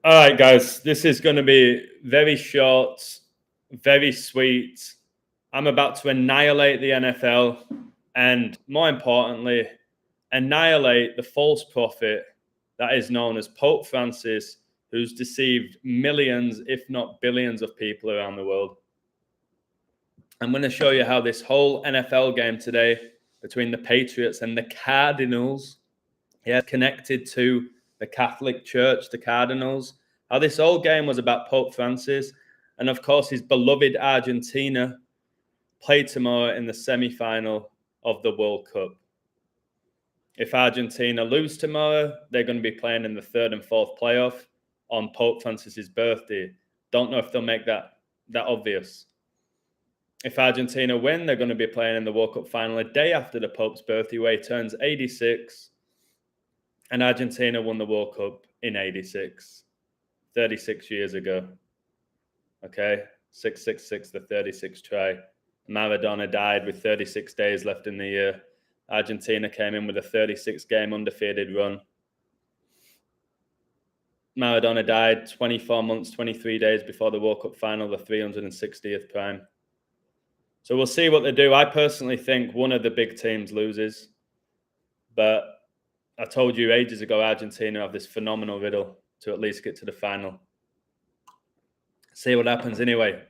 All right, guys, this is going to be very short, very sweet. I'm about to annihilate the NFL and, more importantly, annihilate the false prophet that is known as Pope Francis, who's deceived millions, if not billions, of people around the world. I'm going to show you how this whole NFL game today between the Patriots and the Cardinals is connected to the Catholic Church, the Cardinals, how this whole game was about Pope Francis, and of course his beloved Argentina play tomorrow in the semi-final of the World Cup. If Argentina lose tomorrow, they're going to be playing in the third and fourth playoff on Pope Francis's birthday. Don't know if they'll make that obvious. If Argentina win, they're going to be playing in the World Cup final a day after the Pope's birthday, where he turns 86. And Argentina won the World Cup in 86, 36 years ago. Okay, 666, the 36th try. Maradona died with 36 days left in the year. Argentina came in with a 36-game undefeated run. Maradona died 24 months, 23 days before the World Cup final, the 360th prime. So we'll see what they do. I personally think one of the big teams loses. But I told you ages ago, Argentina have this phenomenal riddle to at least get to the final. See what happens anyway.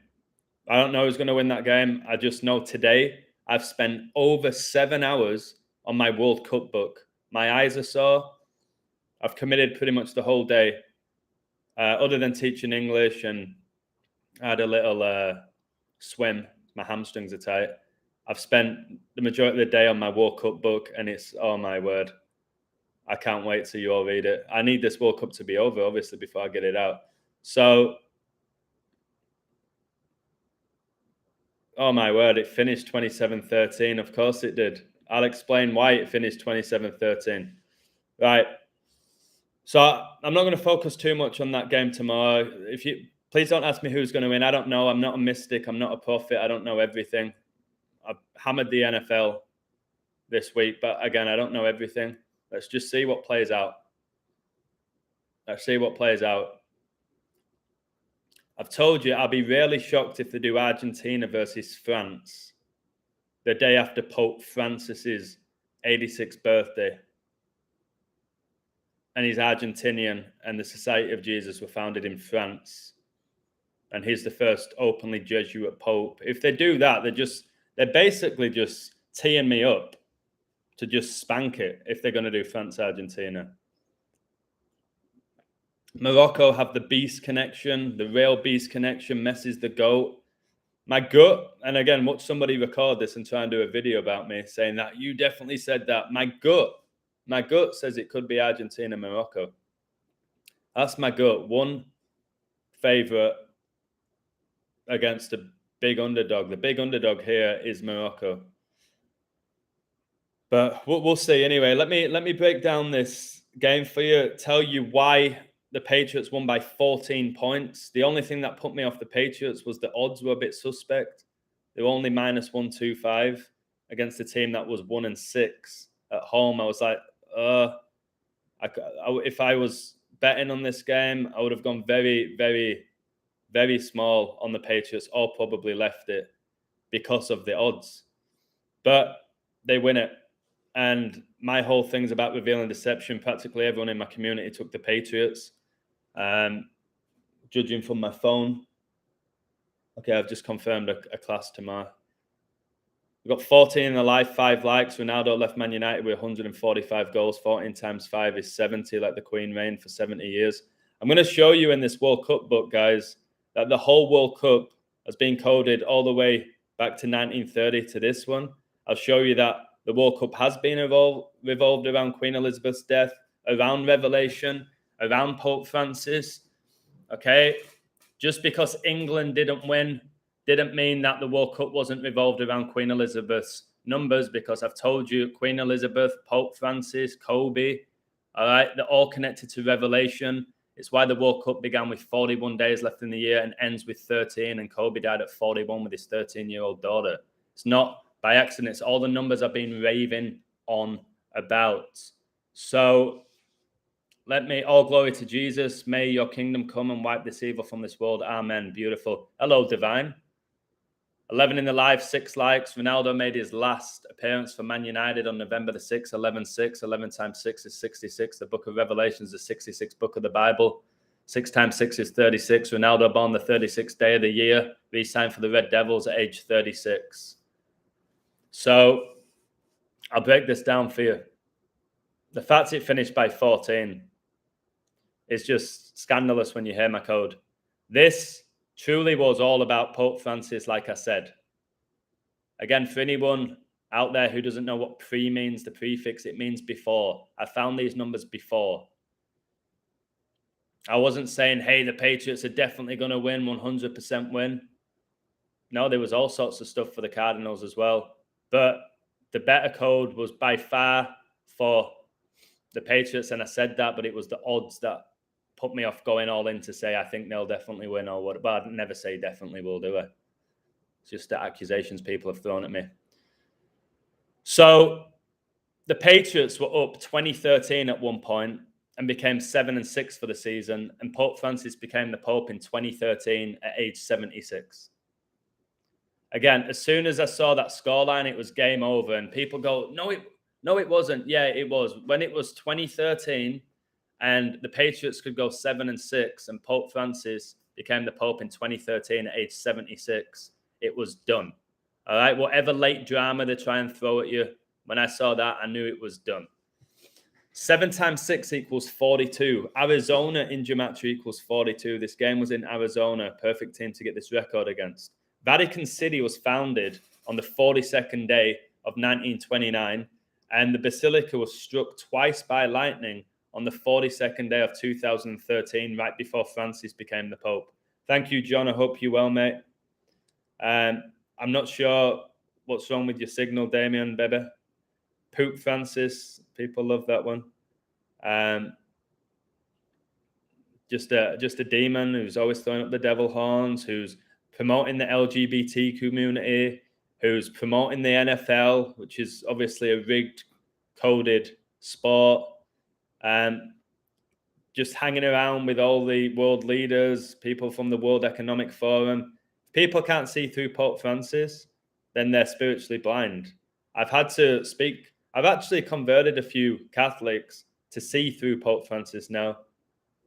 I don't know who's going to win that game. I just know today I've spent over 7 hours on my World Cup book. My eyes are sore. I've committed pretty much the whole day, other than teaching English, and I had a little swim. My hamstrings are tight. I've spent the majority of the day on my World Cup book, and it's, oh my word, I can't wait till you all read it. I need this World Cup to be over, obviously, before I get it out. So, oh my word, it finished 27-13. Of course it did. I'll explain why it finished 27-13. Right. So I'm not going to focus too much on that game tomorrow. Please don't ask me who's going to win. I don't know. I'm not a mystic. I'm not a prophet. I don't know everything. I've hammered the NFL this week, but again, I don't know everything. Let's just see what plays out. Let's see what plays out. I've told you, I'll be really shocked if they do Argentina versus France the day after Pope Francis's 86th birthday. And he's Argentinian, and the Society of Jesus were founded in France. And he's the first openly Jesuit Pope. If they do that, they're basically just teeing me up to just spank it if they're going to do France-Argentina. Morocco have the beast connection, the real beast connection. Messi's the GOAT. My gut, and again, watch somebody record this and try and do a video about me saying that you definitely said that. My gut says it could be Argentina-Morocco. That's my gut. One favorite against a big underdog. The big underdog here is Morocco. But we'll see. Anyway, let me break down this game for you, tell you why the Patriots won by 14 points. The only thing that put me off the Patriots was the odds were a bit suspect. They were only minus 125 against a team that was 1-6 at home. I was like, if I was betting on this game, I would have gone very, very, very small on the Patriots, or probably left it because of the odds. But they win it. And my whole thing's about revealing deception. Practically everyone in my community took the Patriots. Judging from my phone. Okay, I've just confirmed a class tomorrow. We've got 14 in the live, 5 likes. Ronaldo left Man United with 145 goals. 14 times 5 is 70, like the Queen reigned for 70 years. I'm going to show you in this World Cup book, guys, that the whole World Cup has been coded all the way back to 1930 to this one. I'll show you that the World Cup has been revolved around Queen Elizabeth's death, around Revelation, around Pope Francis. Okay? Just because England didn't win didn't mean that the World Cup wasn't revolved around Queen Elizabeth's numbers, because I've told you Queen Elizabeth, Pope Francis, Kobe, all right, they're all connected to Revelation. It's why the World Cup began with 41 days left in the year and ends with 13, and Kobe died at 41 with his 13-year-old daughter. It's not by accident. It's all the numbers I've been raving on about. So Let me, all glory to Jesus. May your kingdom come and wipe this evil from this world. Amen. Beautiful. Hello, Divine. 11 in the live, 6 likes. Ronaldo made his last appearance for Man United on November the 6th, 11-6. 11 times 6 is 66. The book of Revelation is the 66th book of the Bible. 6 times 6 is 36. Ronaldo born the 36th day of the year. Re-signed for the Red Devils at age 36. So I'll break this down for you. The fact it finished by 14 is just scandalous when you hear my code. This truly was all about Pope Francis, like I said. Again, for anyone out there who doesn't know what pre means, the prefix, it means before. I found these numbers before. I wasn't saying, hey, the Patriots are definitely going to win, 100% win. No, there was all sorts of stuff for the Cardinals as well. But the better code was by far for the Patriots, and I said that, but it was the odds that put me off going all in to say I think they'll definitely win or what. But I'd never say definitely will, do I? It's just the accusations people have thrown at me. So the Patriots were up 2013 at one point and became 7-6 for the season, and Pope Francis became the Pope in 2013 at age 76. Again, as soon as I saw that scoreline, it was game over, and people go, no, it wasn't. Yeah, it was. When it was 2013 and the Patriots could go 7-6 and Pope Francis became the Pope in 2013 at age 76, it was done. All right, whatever late drama they try and throw at you, when I saw that, I knew it was done. 7 times 6 equals 42. Arizona in Gematria equals 42. This game was in Arizona. Perfect team to get this record against. Vatican City was founded on the 42nd day of 1929, and the Basilica was struck twice by lightning on the 42nd day of 2013, right before Francis became the Pope. Thank you, John. I hope you're well, mate. I'm not sure what's wrong with your signal, Damien, baby. Pope Francis, people love that one. Just a demon who's always throwing up the devil horns, who's promoting the LGBT community, who's promoting the NFL, which is obviously a rigged, coded sport. Just hanging around with all the world leaders, people from the World Economic Forum. If people can't see through Pope Francis, then they're spiritually blind. I've actually converted a few Catholics to see through Pope Francis now.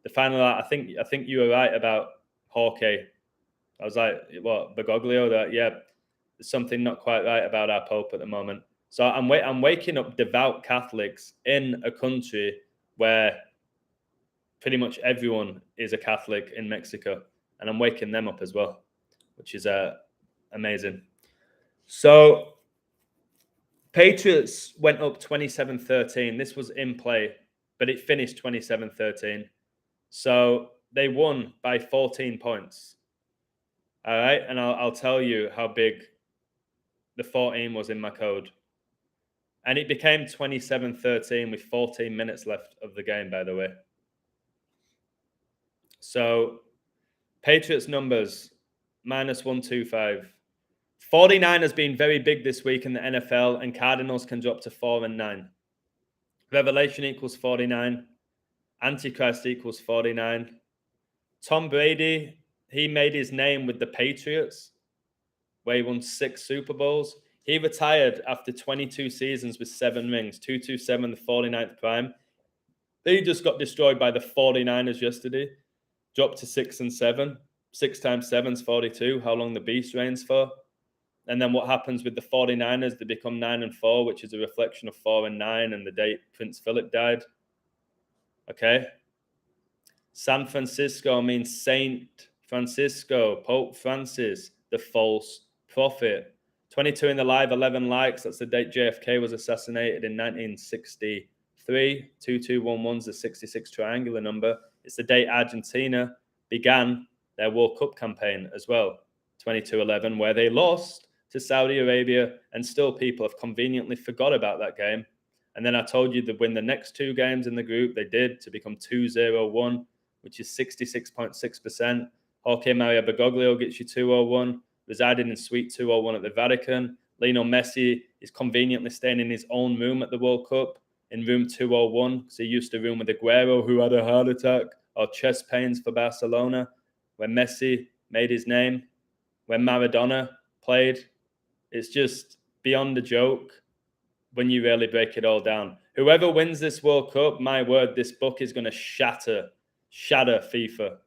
The final, I think you were right about Jorge. I was like, what, Bergoglio? That, yeah, there's something not quite right about our Pope at the moment. So I'm waking up devout Catholics in a country where pretty much everyone is a Catholic in Mexico, and I'm waking them up as well, which is amazing. So Patriots went up 27-13. This was in play, but it finished 27-13. So they won by 14 points. All right, and I'll tell you how big the 14 was in my code. And it became 27-13 with 14 minutes left of the game, by the way. So Patriots numbers, -125. 49 has been very big this week in the NFL, and Cardinals can drop to 4-9. Revelation equals 49. Antichrist equals 49. Tom Brady, he made his name with the Patriots, where he won 6 Super Bowls. He retired after 22 seasons with 7 rings, 227, the 49th prime. They just got destroyed by the 49ers yesterday, dropped to 6-7. 6 times 7 is 42, how long the beast reigns for. And then what happens with the 49ers? They become 9-4, which is a reflection of 4-9 and the date Prince Philip died. Okay. San Francisco means Saint Francisco, Pope Francis, the false prophet. 22 in the live, 11 likes. That's the date JFK was assassinated in 1963. 2211 is the 66 triangular number. It's the date Argentina began their World Cup campaign as well. 22-11, where they lost to Saudi Arabia, and still people have conveniently forgot about that game. And then I told you they'd win the next 2 games in the group. They did, to become 2-0-1, which is 66.6%. Jorge Mario Bergoglio gets you 2-0-1, residing in Suite 201 at the Vatican. Lionel Messi is conveniently staying in his own room at the World Cup. in room 201, because he used to room with Aguero, who had a heart attack, or chest pains for Barcelona, when Messi made his name, when Maradona played. It's just beyond a joke when you really break it all down. Whoever wins this World Cup, my word, this book is going to shatter FIFA,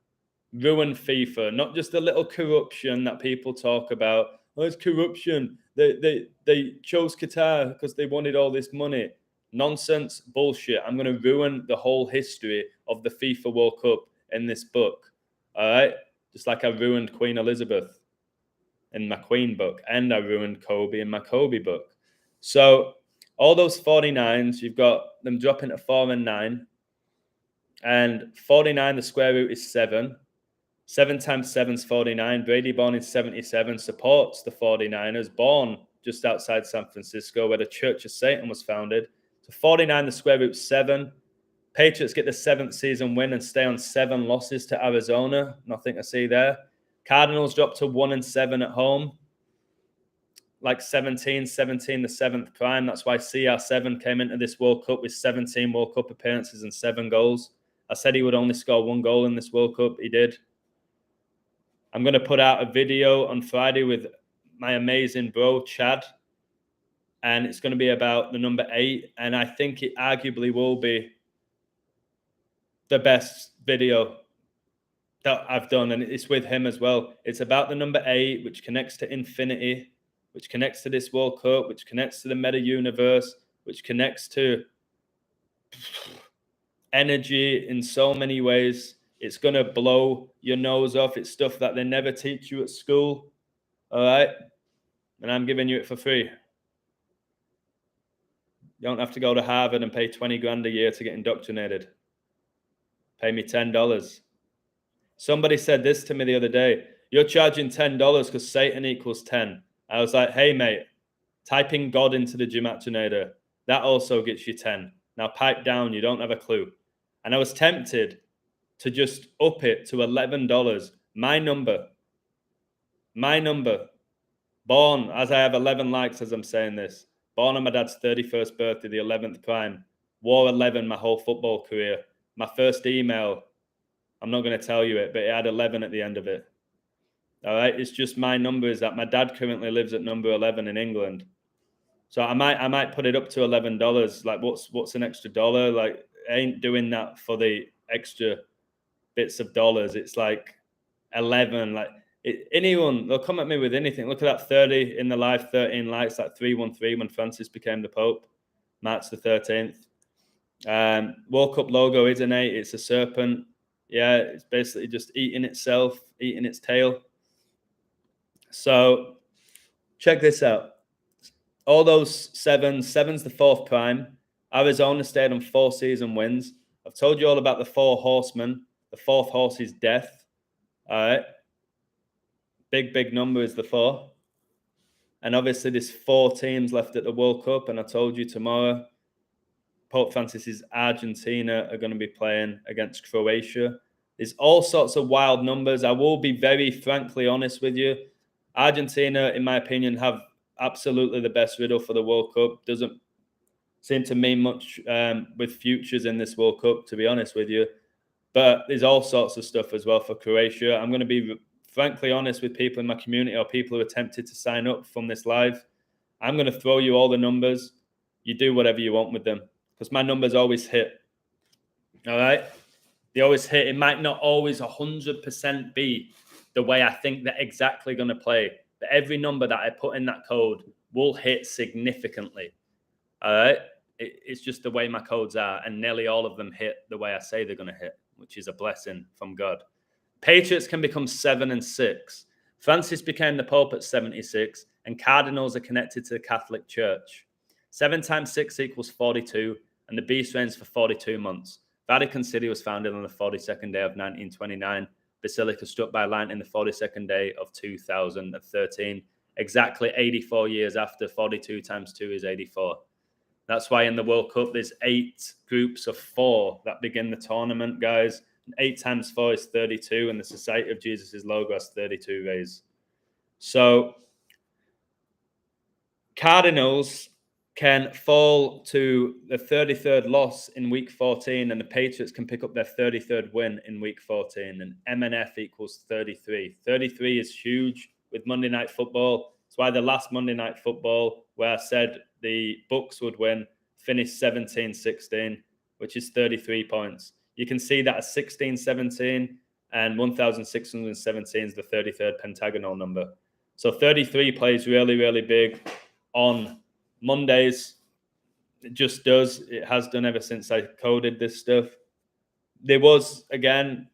ruin FIFA. Not just the little corruption that people talk about. Oh, it's corruption. They chose Qatar because they wanted all this money. Nonsense, bullshit. I'm going to ruin the whole history of the FIFA World Cup in this book. All right? Just like I ruined Queen Elizabeth in my Queen book, and I ruined Kobe in my Kobe book. So all those 49s, you've got them dropping to 4 and 9. And 49, the square root is 7. 7 times 7 is 49. Brady, born in 77, supports the 49ers, born just outside San Francisco, where the Church of Satan was founded. So 49, the square root is 7. Patriots get the 7th season win and stay on 7 losses to Arizona. Nothing to see there. Cardinals drop to 1 and 7 at home. Like 17, the 7th prime. That's why CR7 came into this World Cup with 17 World Cup appearances and 7 goals. I said he would only score 1 goal in this World Cup. He did. I'm going to put out a video on Friday with my amazing bro, Chad. And it's going to be about the number 8. And I think it arguably will be the best video that I've done. And it's with him as well. It's about the number 8, which connects to infinity, which connects to this World Cup, which connects to the meta universe, which connects to energy in so many ways. It's going to blow your nose off. It's stuff that they never teach you at school. All right? And I'm giving you it for free. You don't have to go to Harvard and pay 20 grand a year to get indoctrinated. Pay me $10. Somebody said this to me the other day. You're charging $10 because Satan equals 10. I was like, hey, mate, typing God into the Gymactonator, that also gets you 10. Now pipe down, you don't have a clue. And I was tempted to just up it to $11. My number, born, as I have 11 likes as I'm saying this, born on my dad's 31st birthday, the 11th prime, wore 11 my whole football career. My first email, I'm not going to tell you it, but it had 11 at the end of it. All right, it's just my number is that my dad currently lives at number 11 in England. So I might put it up to $11. Like what's an extra dollar? Like I ain't doing that for the extra bits of dollars. It's like 11. Like anyone, they'll come at me with anything. Look at that 30 in the live, 13 likes, that 313 when Francis became the Pope, March the 13th. World Cup logo is an 8. It's a serpent. Yeah, it's basically just eating itself, eating its tail. So check this out. All those 7's the 4th prime. Arizona stayed on 4 season wins. I've told you all about the 4 horsemen. The 4th horse is death. All right. Big number is the 4. And obviously there's 4 teams left at the World Cup. And I told you tomorrow, Pope Francis's Argentina are going to be playing against Croatia. There's all sorts of wild numbers. I will be very frankly honest with you. Argentina, in my opinion, have absolutely the best riddle for the World Cup. Doesn't seem to mean much with futures in this World Cup, to be honest with you. But there's all sorts of stuff as well for Croatia. I'm going to be frankly honest with people in my community or people who are tempted to sign up from this live. I'm going to throw you all the numbers. You do whatever you want with them because my numbers always hit. All right? They always hit. It might not always 100% be the way I think they're exactly going to play. But every number that I put in that code will hit significantly. All right? It's just the way my codes are. And nearly all of them hit the way I say they're going to hit, which is a blessing from God. Patriots can become 7 and 6. Francis became the Pope at 76. And Cardinals are connected to the Catholic Church. 7 times 6 equals 42. And the beast reigns for 42 months. Vatican City was founded on the 42nd day of 1929. Basilica struck by lightning the 42nd day of 2013. Exactly 84 years after. 42 times 2 is 84. That's why in the World Cup, there's 8 groups of 4 that begin the tournament, guys. 8 times 4 is 32, and the Society of Jesus' logo has 32 rays. So, Cardinals can fall to the 33rd loss in week 14, and the Patriots can pick up their 33rd win in week 14, and MNF equals 33. 33 is huge with Monday Night Football. It's why the last Monday Night Football, where I said the Bucks would win, finished 17-16, which is 33 points. You can see that as 16-17 and 1,617 is the 33rd pentagonal number. So 33 plays really, really big on Mondays. It just does. It has done ever since I coded this stuff. There was, again,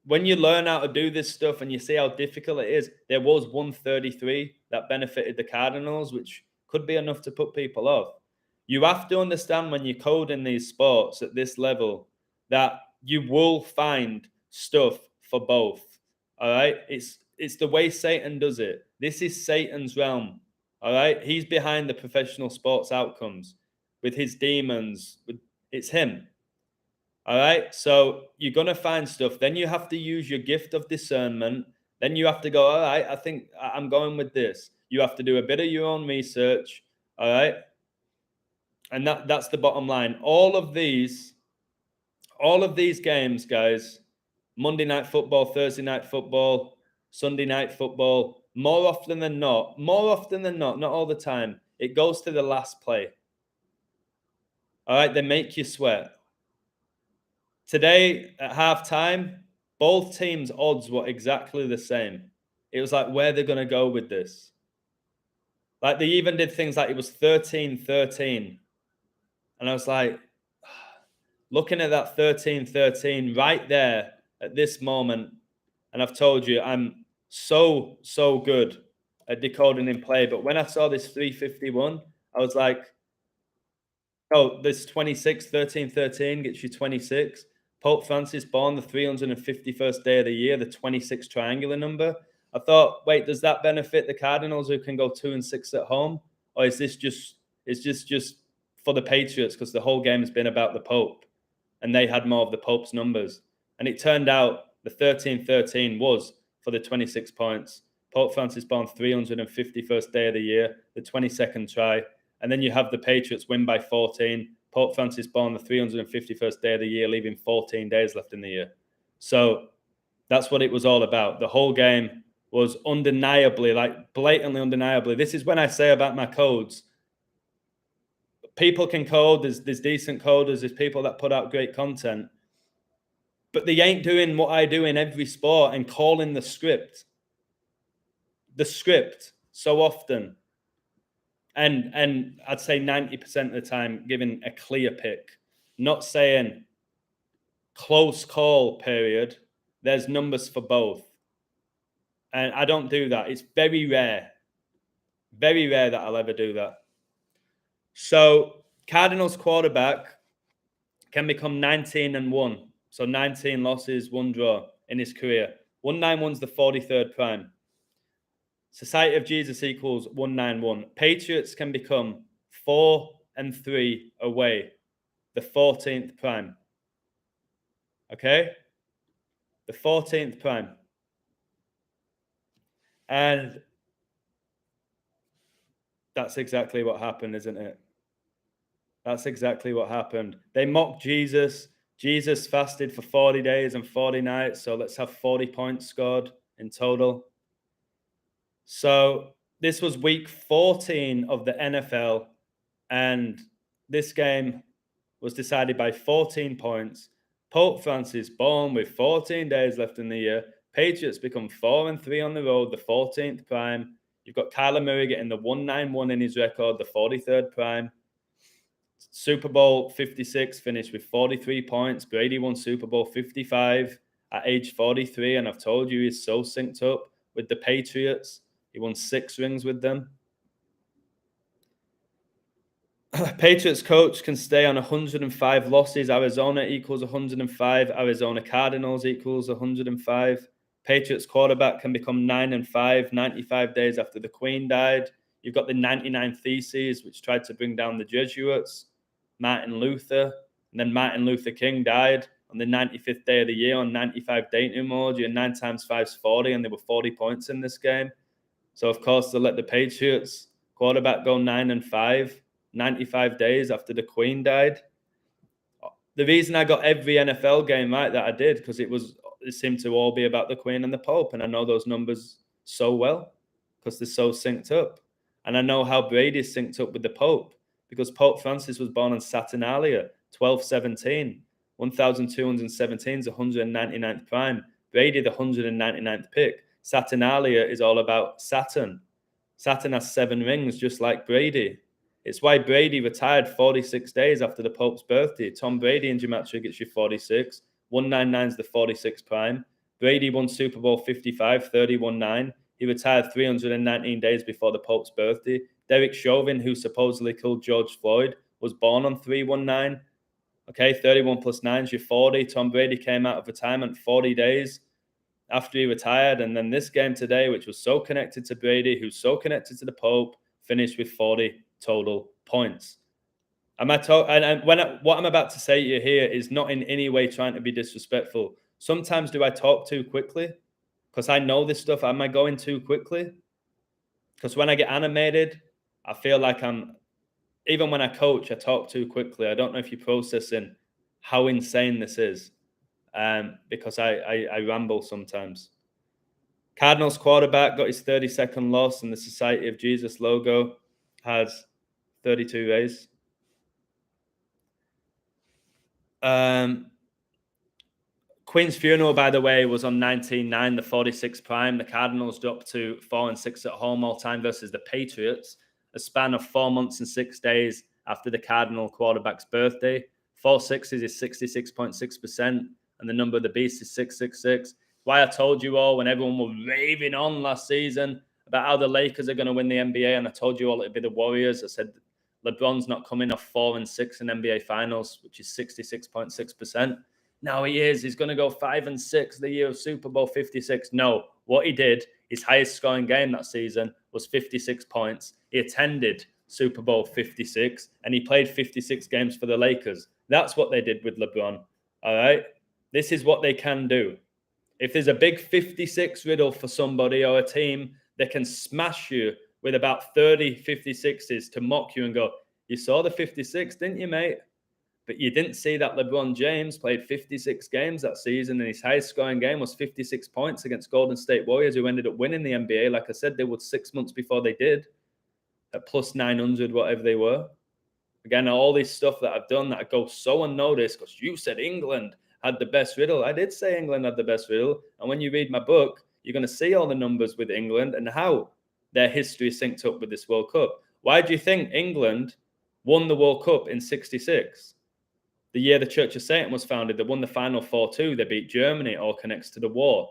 when you learn how to do this stuff and you see how difficult it is, there was 133 that benefited the Cardinals, which could be enough to put people off. You have to understand when you code in these sports at this level that you will find stuff for both. All right. It's the way Satan does it. This is Satan's realm. All right. He's behind the professional sports outcomes with his demons. It's him. All right. So you're going to find stuff. Then you have to use your gift of discernment. Then you have to go, all right, I think I'm going with this. You have to do a bit of your own research. All right. And that's the bottom line. All of these games, guys, Monday Night Football, Thursday Night Football, Sunday Night Football, more often than not, not all the time, it goes to the last play. All right, they make you sweat. Today at halftime, both teams' odds were exactly the same. It was like, where they're going to go with this. Like, they even did things like it was 13-13. And I was like, looking at that 13-13 right there at this moment, and I've told you, I'm so good at decoding in play. But when I saw this 351, I was like, oh, this 26, 13-13 gets you 26. Pope Francis born the 351st day of the year, the 26 triangular number. I thought, wait, does that benefit the Cardinals who can go 2-6 at home? Or is this just for the Patriots because the whole game has been about the Pope and they had more of the Pope's numbers? And it turned out the 13-13 was for the 26 points. Pope Francis born 351st day of the year, the 22nd try. And then you have the Patriots win by 14. Pope Francis born the 351st day of the year, leaving 14 days left in the year. So that's what it was all about. The whole game was undeniably, like blatantly undeniably. This is when I say about my codes. People can code. There's decent coders. There's people that put out great content. But they ain't doing what I do in every sport and calling the script. The script so often. And I'd say 90% of the time giving a clear pick. Not saying close call period. There's numbers for both. And I don't do that. It's very rare that I'll ever do that. So Cardinals quarterback can become 19-1. So 19 losses, 1 draw in his career. 191's the 43rd prime. Society of Jesus equals 191. Patriots can become 4-3 away. The 14th prime. Okay? The 14th prime. And that's exactly what happened, isn't it? That's exactly what happened. They mocked Jesus. Jesus fasted for 40 days and 40 nights. So let's have 40 points scored in total. So this was week 14 of the NFL. And this game was decided by 14 points. Pope Francis born with 14 days left in the year. Patriots become 4-3 on the road, the 14th prime. You've got Kyler Murray getting the 191 in his record, the 43rd prime. Super Bowl 56 finished with 43 points. Brady won Super Bowl 55 at age 43. And I've told you he's so synced up with the Patriots. He won 6 rings with them. Patriots coach can stay on 105 losses. Arizona equals 105. Arizona Cardinals equals 105. Patriots quarterback can become 9-5, 95 days after the Queen died. You've got the 99 Theses, which tried to bring down the Jesuits, Martin Luther, and then Martin Luther King died on the 95th day of the year on 95 dating mode. You're 9 times 5 is 40, and there were 40 points in this game. So, of course, they let the Patriots quarterback go 9-5. 95 days after the Queen died. The reason I got every NFL game right that I did, because it seemed to all be about the Queen and the Pope. And I know those numbers so well because they're so synced up. And I know how Brady's synced up with the Pope, because Pope Francis was born on Saturnalia, 1217. 1217 is 199th prime. Brady, the 199th pick. Saturnalia is all about Saturn. Saturn has 7 rings, just like Brady. It's why Brady retired 46 days after the Pope's birthday. Tom Brady in Gematria gets you 46. 199 is the 46 prime. Brady won Super Bowl 55, 31-9. He retired 319 days before the Pope's birthday. Derek Chauvin, who supposedly killed George Floyd, was born on 319. Okay, 31 plus 9 is your 40. Tom Brady came out of retirement 40 days after he retired. And then this game today, which was so connected to Brady, who's so connected to the Pope, finished with 40 total points. What I'm about to say to you here is not in any way trying to be disrespectful. Sometimes do I talk too quickly? Because I know this stuff. Am I going too quickly? Because when I get animated, I feel like even when I coach, I talk too quickly. I don't know if you're processing how insane this is, because I ramble sometimes. Cardinals quarterback got his 32nd loss, and the Society of Jesus logo has 32 A's. Queen's funeral, by the way, was on 19-9, the 46 prime. The Cardinals dropped to 4-6 at home all time versus the Patriots, a span of 4 months and 6 days after the Cardinal quarterback's birthday. 4-6 is 66.6%, and the number of the beast is 666. Why I told you all when everyone was raving on last season about how the Lakers are going to win the NBA, and I told you all it'd be the Warriors. I said LeBron's not coming off 4-6 in NBA Finals, which is 66.6%. Now he is. He's going to go 5-6 the year of Super Bowl 56. No, what he did, his highest scoring game that season was 56 points. He attended Super Bowl 56, and he played 56 games for the Lakers. That's what they did with LeBron. All right? This is what they can do. If there's a big 56 riddle for somebody or a team, they can smash you with about 30 56s to mock you and go, you saw the 56, didn't you, mate? But you didn't see that LeBron James played 56 games that season, and his highest scoring game was 56 points against Golden State Warriors, who ended up winning the NBA. Like I said, they would 6 months before they did, at plus 900, whatever they were. Again, all this stuff that I've done that I go so unnoticed because you said England had the best riddle. I did say England had the best riddle. And when you read my book, you're going to see all the numbers with England and how their history is synced up with this World Cup. Why do you think England won the World Cup in 66? The year the Church of Satan was founded, they won the final 4-2. They beat Germany. It all connects to the war.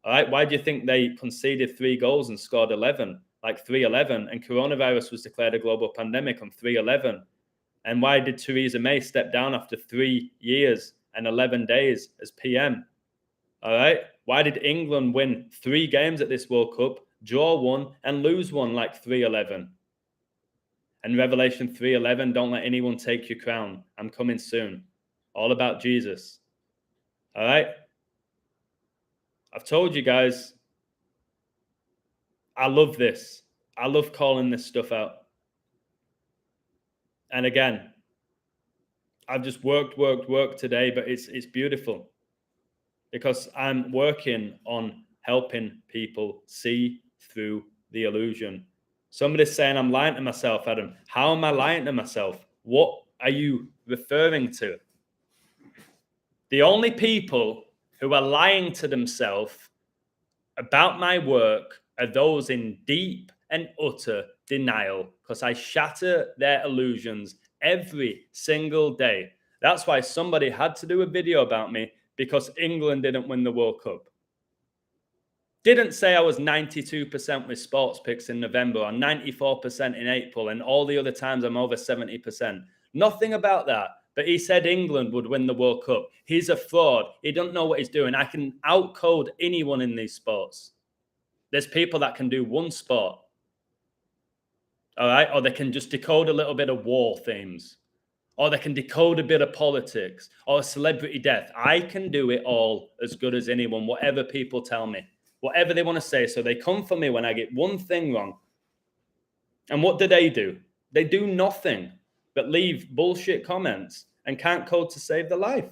All right. Why do you think they conceded 3 goals and scored 11, like 3-11? And coronavirus was declared a global pandemic on 3-11. And why did Theresa May step down after 3 years and 11 days as PM? All right. Why did England win 3 games at this World Cup, draw 1, and lose 1 like 3-11? And Revelation 3:11, don't let anyone take your crown. I'm coming soon. All about Jesus. All right? I've told you guys, I love this. I love calling this stuff out. And again, I've just worked today, but it's beautiful because I'm working on helping people see through the illusion. Somebody's saying I'm lying to myself, Adam. How am I lying to myself? What are you referring to? The only people who are lying to themselves about my work are those in deep and utter denial, because I shatter their illusions every single day. That's why somebody had to do a video about me, because England didn't win the World Cup. Didn't say I was 92% with sports picks in November or 94% in April, and all the other times I'm over 70%. Nothing about that. But he said England would win the World Cup. He's a fraud. He doesn't know what he's doing. I can outcode anyone in these sports. There's people that can do one sport. All right? Or they can just decode a little bit of war themes. Or they can decode a bit of politics or celebrity death. I can do it all as good as anyone, whatever people tell me. Whatever they want to say. So they come for me when I get one thing wrong. And what do? They do nothing but leave bullshit comments and can't code to save their life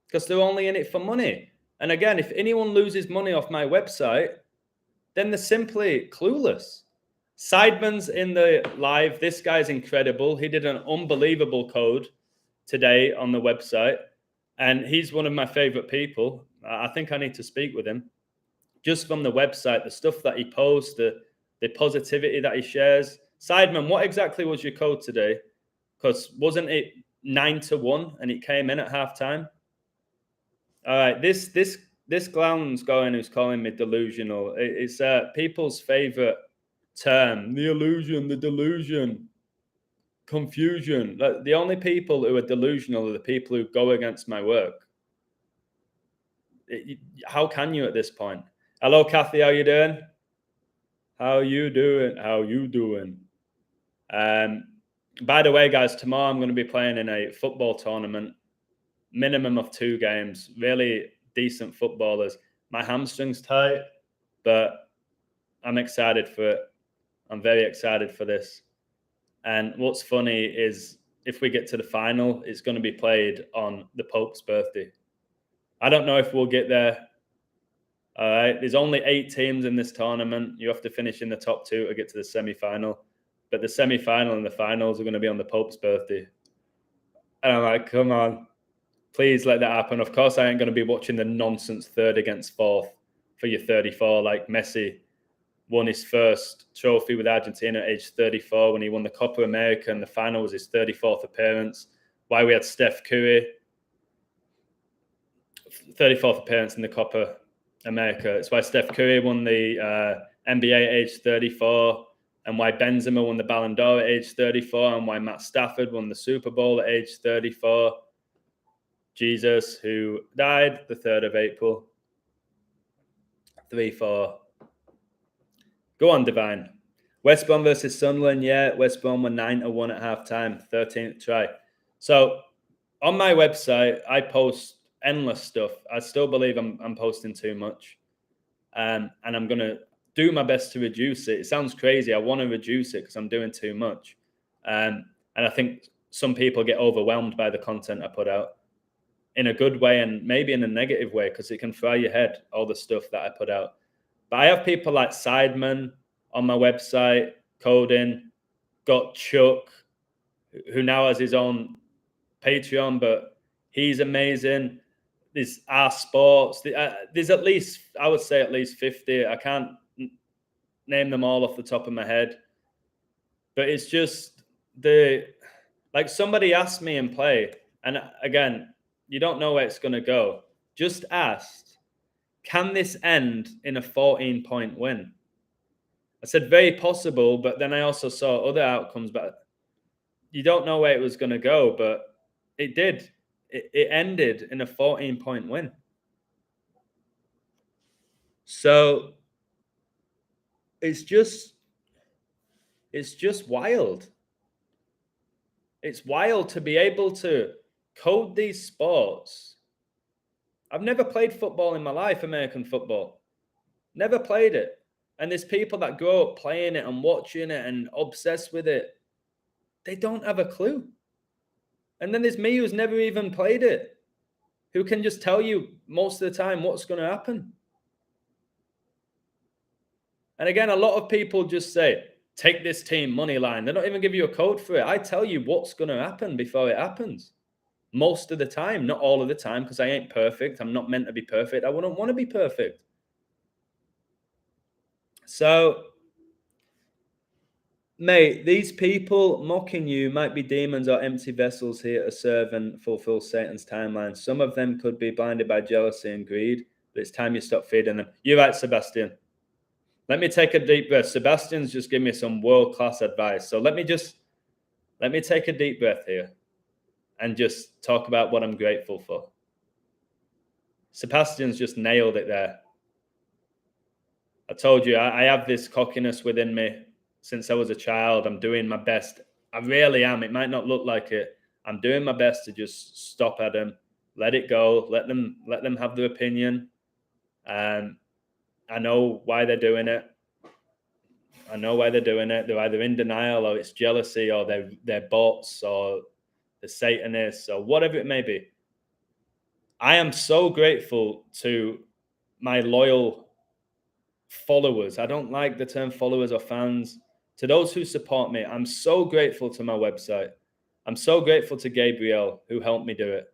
because they're only in it for money. And again, if anyone loses money off my website, then they're simply clueless. Sideman's in the live. This guy's incredible. He did an unbelievable code today on the website, and he's one of my favorite people. I think I need to speak with him. Just from the website, the stuff that he posts, the positivity that he shares. Sideman, what exactly was your code today? Because wasn't it 9-1 and it came in at halftime? All right, this clown's going who's calling me delusional. It's people's favorite term. The illusion, the delusion, confusion. Like, the only people who are delusional are the people who go against my work. How can you at this point? Hello, Kathy. How you doing? How you doing? How you doing? By the way, guys, tomorrow I'm going to be playing in a football tournament, minimum of 2 games. Really decent footballers. My hamstring's tight, but I'm excited for it. I'm very excited for this. And what's funny is if we get to the final, it's going to be played on the Pope's birthday. I don't know if we'll get there. All right. There's only 8 teams in this tournament. You have to finish in the top 2 to get to the semi-final. But the semi-final and the finals are going to be on the Pope's birthday. And I'm like, come on. Please let that happen. Of course, I ain't going to be watching the nonsense 3rd against 4th for your 34. Like Messi won his first trophy with Argentina at age 34 when he won the Copa America, and the final was his 34th appearance. Why we had Steph Curry, 34th appearance in the Copa America. It's why Steph Curry won the NBA at age 34, and why Benzema won the Ballon d'Or at age 34, and why Matt Stafford won the Super Bowl at age 34. Jesus, who died the 3rd of April. 3-4. Go on, Divine. West Brom versus Sunderland. Yeah, West Brom were 9-1 at halftime, 13th try. So on my website, I post endless stuff. I still believe I'm posting too much. And I'm going to do my best to reduce it. It sounds crazy. I want to reduce it because I'm doing too much. And I think some people get overwhelmed by the content I put out in a good way and maybe in a negative way because it can fry your head, all the stuff that I put out. But I have people like Sideman on my website, coding, got Chuck, who now has his own Patreon, but he's amazing. There's R Sports. There's at least, I would say at least 50. I can't name them all off the top of my head. But it's just like somebody asked me in play, and again, you don't know where it's going to go. Just asked, can this end in a 14-point win? I said, very possible, but then I also saw other outcomes, but you don't know where it was going to go, but it did. It ended in a 14-point win. So it's just wild. It's wild to be able to code these sports. I've never played football in my life, American football. Never played it. And there's people that grow up playing it and watching it and obsessed with it. They don't have a clue. And then there's me who's never even played it, who can just tell you most of the time what's going to happen. And again, a lot of people just say, take this team money line. They don't even give you a code for it. I tell you what's going to happen before it happens. Most of the time, not all of the time, because I ain't perfect. I'm not meant to be perfect. I wouldn't want to be perfect. So, mate, these people mocking you might be demons or empty vessels here to serve and fulfill Satan's timeline. Some of them could be blinded by jealousy and greed, but it's time you stop feeding them. You're right, Sebastian. Let me take a deep breath. Sebastian's just giving me some world-class advice. So let me take a deep breath here and just talk about what I'm grateful for. Sebastian's just nailed it there. I told you, I have this cockiness within me since I was a child. I'm doing my best. I really am. It might not look like it. I'm doing my best to just stop at them, let it go, let them have their opinion. I know why they're doing it. I know why they're doing it. They're either in denial, or it's jealousy, or they're bots, or the Satanists, or whatever it may be. I am so grateful to my loyal followers. I don't like the term followers or fans. To those who support me, I'm so grateful to my website. I'm so grateful to Gabriel, who helped me do it.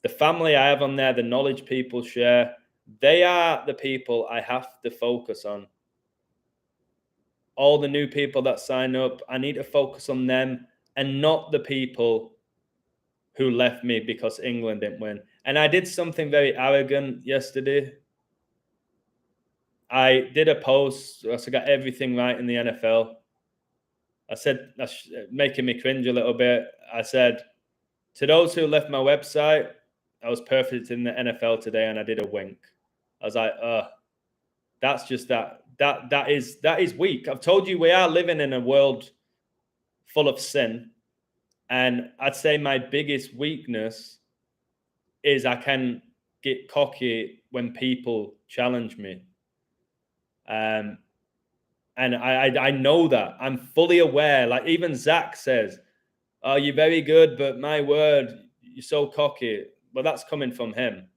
The family I have on there, the knowledge people share, they are the people I have to focus on. All the new people that sign up, I need to focus on them and not the people who left me because England didn't win. And I did something very arrogant yesterday. I did a post, so I got everything right in the NFL. I said, that's making me cringe a little bit. I said, to those who left my website, I was perfect in the NFL today, and I did a wink. I was like, that's just that is weak. I've told you we are living in a world full of sin. And I'd say my biggest weakness is I can get cocky when people challenge me. And I know that. I'm fully aware. Like even Zach says, "Oh, you're very good, but my word, you're so cocky." Well, that's coming from him,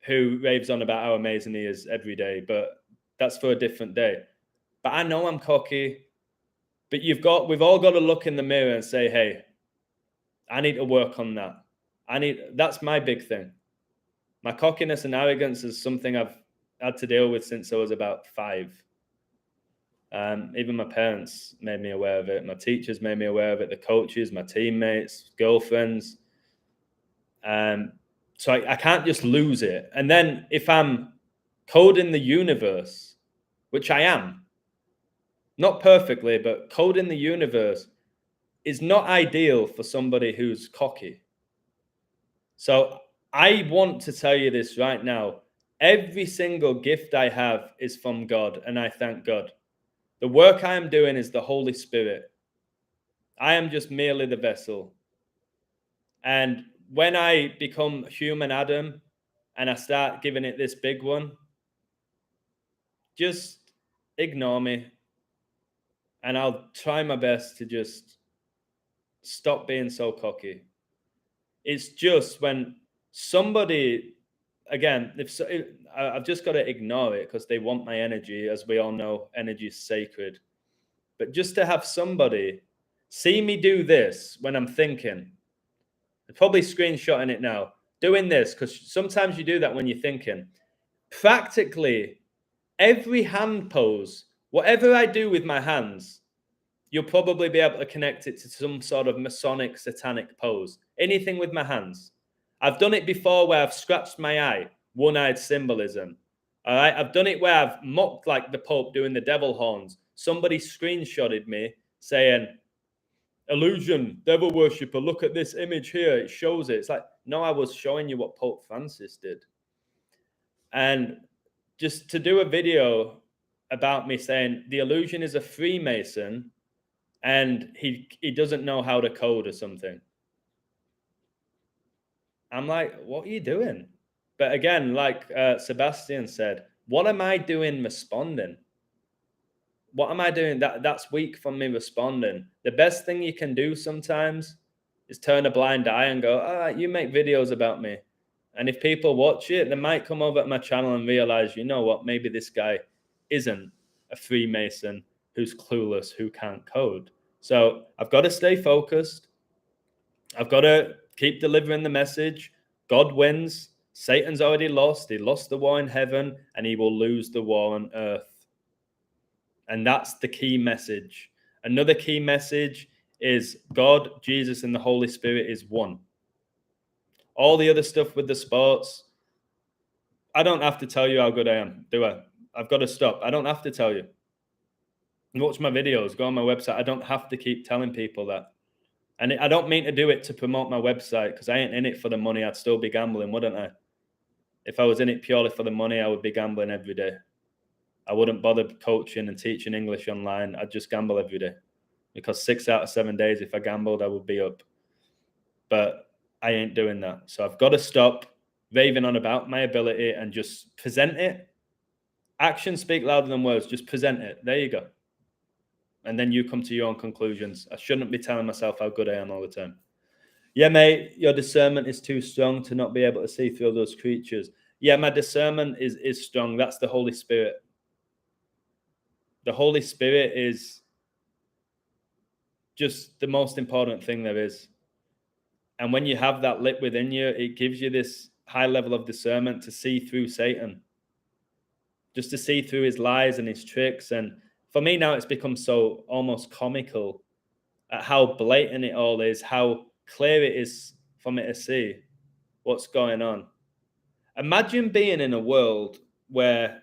who raves on about how amazing he is every day. But that's for a different day. But I know I'm cocky. But we've all got to look in the mirror and say, "Hey, I need to work on that. That's my big thing. My cockiness and arrogance is something I've had to deal with since I was about 5. Even my parents made me aware of it. My teachers made me aware of it. The coaches, my teammates, girlfriends. So I can't just lose it. And then if I'm coding the universe, which I am, not perfectly, but coding the universe is not ideal for somebody who's cocky. So I want to tell you this right now. Every single gift I have is from God, and I thank God. The work I am doing is the Holy Spirit. I am just merely the vessel. And when I become human Adam and I start giving it this big one, just ignore me. And I'll try my best to just stop being so cocky. It's just when somebody, again, I've just got to ignore it because they want my energy. As we all know, energy is sacred. But just to have somebody see me do this when I'm thinking, I'm probably screenshotting it now, doing this, because sometimes you do that when you're thinking. Practically every hand pose, whatever I do with my hands, you'll probably be able to connect it to some sort of Masonic satanic pose. Anything with my hands. I've done it before where I've scratched my eye, one-eyed symbolism. All right, I've done it where I've mocked like the Pope doing the devil horns. Somebody screenshotted me saying, "Illusion, devil worshipper, look at this image here. It shows it." It's like, no, I was showing you what Pope Francis did. And just to do a video about me saying the illusion is a Freemason and he doesn't know how to code or something. I'm like, what are you doing? But again, like Sebastian said, what am I doing responding? What am I doing? That's weak from me responding. The best thing you can do sometimes is turn a blind eye and go, all right, you make videos about me. And if people watch it, they might come over at my channel and realize, you know what, maybe this guy isn't a Freemason who's clueless, who can't code. So I've got to stay focused. I've got to keep delivering the message. God wins. Satan's already lost. He lost the war in heaven, and he will lose the war on earth. And that's the key message. Another key message is God, Jesus, and the Holy Spirit is one. All the other stuff with the sports, I don't have to tell you how good I am, do I? I've got to stop. I don't have to tell you. Watch my videos, go on my website. I don't have to keep telling people that. And I don't mean to do it to promote my website because I ain't in it for the money. I'd still be gambling, wouldn't I? If I was in it purely for the money, I would be gambling every day. I wouldn't bother coaching and teaching English online. I'd just gamble every day because 6 out of 7 days, if I gambled, I would be up. But I ain't doing that. So I've got to stop raving on about my ability and just present it Actions speak louder than words. Just present it. There you go. And then you come to your own conclusions. I shouldn't be telling myself how good I am all the time. Yeah, mate, your discernment is too strong to not be able to see through those creatures. Yeah, my discernment is strong. That's the Holy Spirit. The Holy Spirit is just the most important thing there is. And when you have that lit within you, it gives you this high level of discernment to see through Satan, just to see through his lies and his tricks. And for me now, it's become so almost comical at how blatant it all is, how clear it is for me to see what's going on. Imagine being in a world where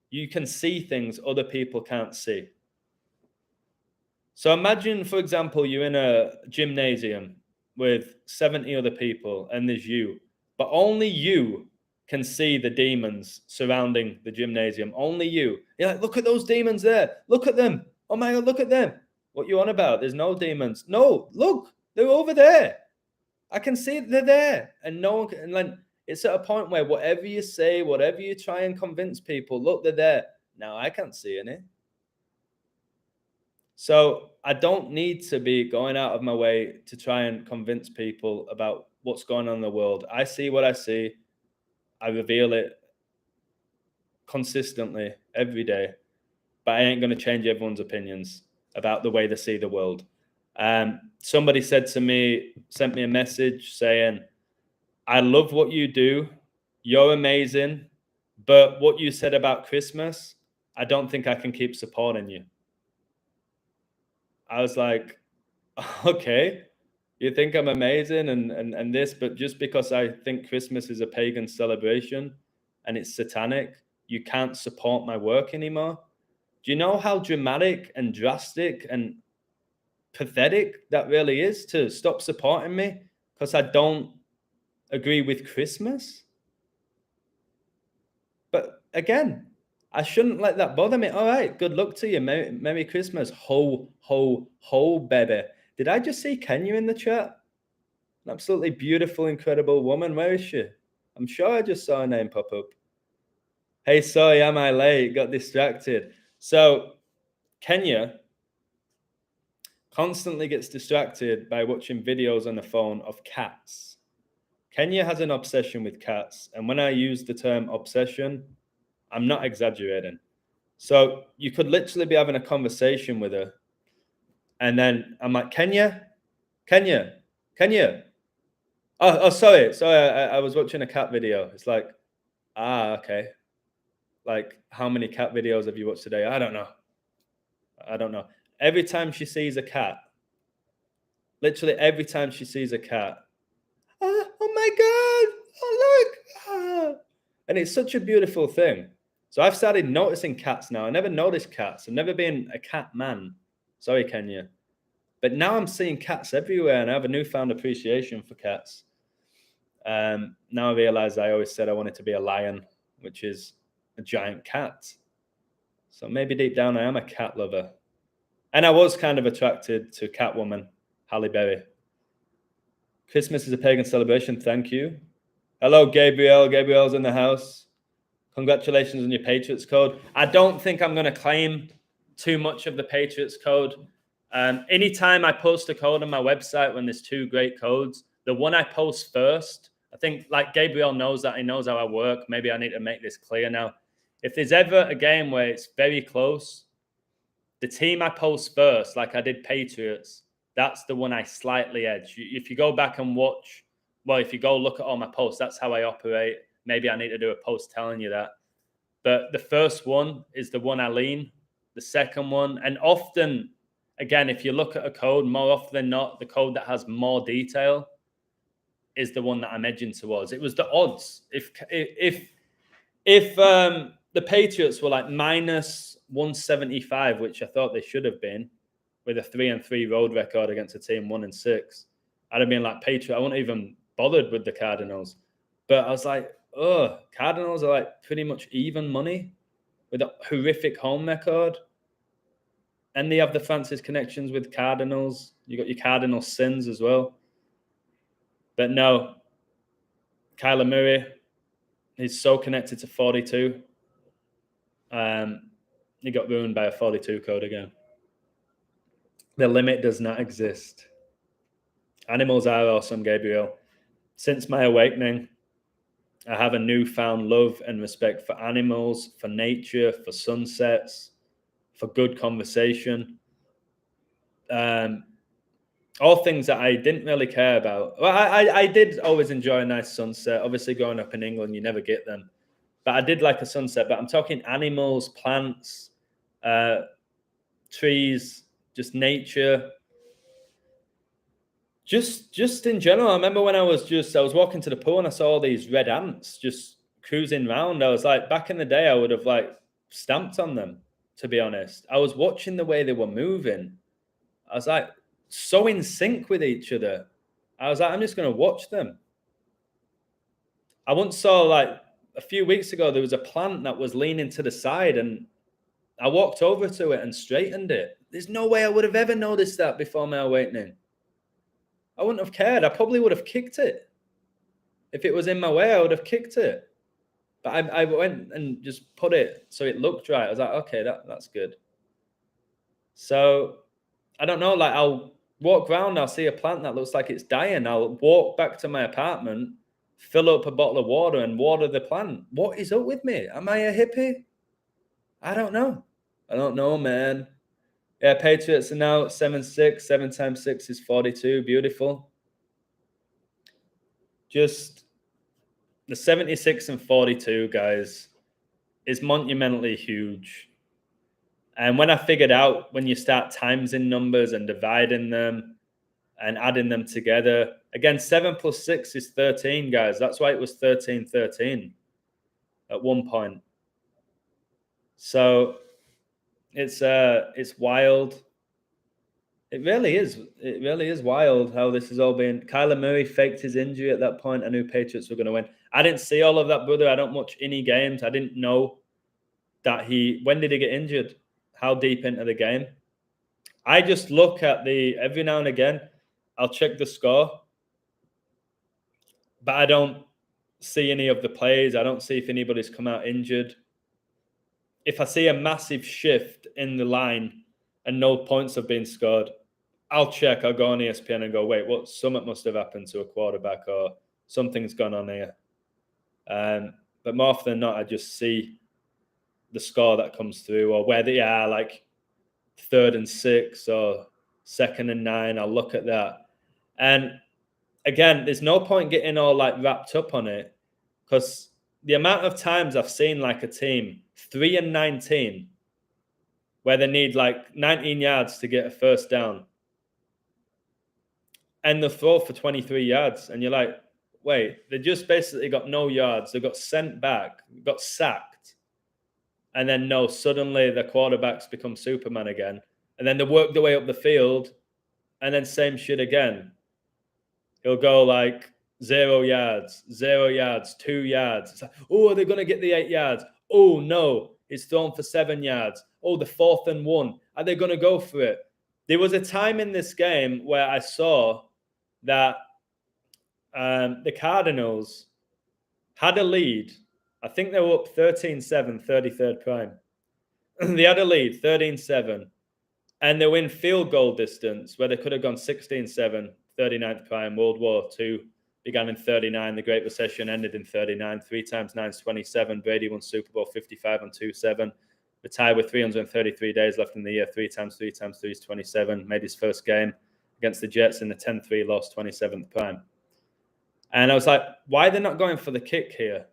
you can see things other people can't see. So imagine, for example, you're in a gymnasium with 70 other people and there's you, but only you can see the demons surrounding the gymnasium. Only you. You're like, look at those demons there. Look at them. Oh my God, look at them. What you on about? There's no demons. No, look, they're over there. I can see they're there. And no one can, and then it's at a point where whatever you say, whatever you try and convince people, look, they're there. Now I can't see any. So I don't need to be going out of my way to try and convince people about what's going on in the world. I see what I see. I reveal it consistently every day, but I ain't going to change everyone's opinions about the way they see the world. Somebody said to me, sent me a message saying, I love what you do. You're amazing. But what you said about Christmas, I don't think I can keep supporting you. I was like, okay, you think I'm amazing and this, but just because I think Christmas is a pagan celebration and it's satanic, you can't support my work anymore. Do you know how dramatic and drastic and pathetic that really is to stop supporting me because I don't agree with Christmas? But again, I shouldn't let that bother me. All right, good luck to you. Merry Christmas. Ho, ho, ho, baby. Did I just see Kenya in the chat? An absolutely beautiful, incredible woman. Where is she? I'm sure I just saw her name pop up. Hey, sorry, am I late? Got distracted. So, Kenya constantly gets distracted by watching videos on the phone of cats. Kenya has an obsession with cats. And when I use the term obsession, I'm not exaggerating. So you could literally be having a conversation with her. And then I'm like, Kenya. Oh, sorry. I was watching a cat video. It's like, okay. Like, how many cat videos have you watched today? I don't know. Every time she sees a cat, literally every time she sees a cat, oh my God, oh look. And it's such a beautiful thing. So I've started noticing cats now. I never noticed cats. I've never been a cat man. Sorry, Kenya. But now I'm seeing cats everywhere and I have a newfound appreciation for cats. Now I realize I always said I wanted to be a lion, which is a giant cat. So maybe deep down I am a cat lover. And I was kind of attracted to Catwoman, Halle Berry. Christmas is a pagan celebration. Thank you. Hello, Gabriel. Gabriel's in the house. Congratulations on your Patriots code. I don't think I'm going to claim too much of the Patriots code. Anytime I post a code on my website when there's two great codes, the one I post first, I think like Gabriel knows that. He knows how I work. Maybe I need to make this clear now. If there's ever a game where it's very close, the team I post first, like I did Patriots, that's the one I slightly edge. If you go back and watch, well, if you go look at all my posts, that's how I operate. Maybe I need to do a post telling you that. But the first one is the one I lean. The second one, and often, again, if you look at a code, more often than not, the code that has more detail is the one that I'm edging towards. It was the odds. If the Patriots were like minus 175, which I thought they should have been, with a 3-3 road record against a team 1-6, I'd have been like Patriot. I wouldn't even bothered with the Cardinals. But I was like, oh, Cardinals are like pretty much even money with a horrific home record. And they have the Francis connections with Cardinals. You got your Cardinal sins as well. But no, Kyler Murray, he's so connected to 42. He got ruined by a 42 code again. The limit does not exist. Animals are awesome, Gabriel. Since my awakening, I have a newfound love and respect for animals, for nature, for sunsets, for good conversation. All things that I didn't really care about. Well, I did always enjoy a nice sunset. Obviously, growing up in England, you never get them. But I did like a sunset. But I'm talking animals, plants, trees, just nature. Just in general. I remember when I was walking to the pool and I saw all these red ants just cruising around. I was like, back in the day, I would have like stamped on them, to be honest. I was watching the way they were moving. I was like, so in sync with each other. I was like, I'm just going to watch them. I once saw, like, a few weeks ago, there was a plant that was leaning to the side and I walked over to it and straightened it. There's no way I would have ever noticed that before my awakening. I wouldn't have cared. I probably would have kicked it. If it was in my way, I would have kicked it. But I went and just put it so it looked right. I was like, okay, that's good. So I don't know, like I'll walk around, I'll see a plant that looks like it's dying. I'll walk back to my apartment, fill up a bottle of water and water the plant. What is up with me? Am I a hippie? I don't know. I don't know, man. Yeah, Patriots are now 7-6. 7 times 6 is 42. Beautiful. Just the 76 and 42, guys, is monumentally huge. And when I figured out when you start timesing numbers and dividing them and adding them together, again, 7 plus 6 is 13, guys. That's why it was 13-13 at one point. So it's wild. It really is. It really is wild how this has all been. Kyler Murray faked his injury at that point. I knew Patriots were going to win. I didn't see all of that, brother. I don't watch any games. I didn't know that when did he get injured? How deep into the game? I just look at every now and again, I'll check the score, but I don't see any of the plays. I don't see if anybody's come out injured. If I see a massive shift in the line and no points have been scored, I'll check. I'll go on ESPN and go, wait, something must have happened to a quarterback or something's gone on here. But more often than not, I just see the score that comes through or where they are, like 3rd and 6 or 2nd and 9. I'll look at that. And again, there's no point getting all like wrapped up on it because the amount of times I've seen like a team 3 and 19 where they need like 19 yards to get a first down and they'll throw for 23 yards. And you're like, wait, they just basically got no yards. They got sent back, got sacked. And then suddenly the quarterbacks become Superman again. And then they work their way up the field and then same shit again. He'll go like 0 yards, 2 yards. It's like, oh, are they going to get the 8 yards? Oh, no, it's thrown for 7 yards. Oh, the 4th and 1. Are they going to go for it? There was a time in this game where I saw that the Cardinals had a lead. I think they were up 13-7, 33rd prime. They had a lead, 13-7. And they were in field goal distance where they could have gone 16-7, 39th prime. World War II began in 39. The Great Recession ended in 39. 3 times 9 is 27. Brady won Super Bowl 55 on 2-7. Retired with 333 days left in the year. 3 times 3 times 3 is 27. Made his first game against the Jets in the 10-3 loss, 27th prime. And I was like, why are they not going for the kick here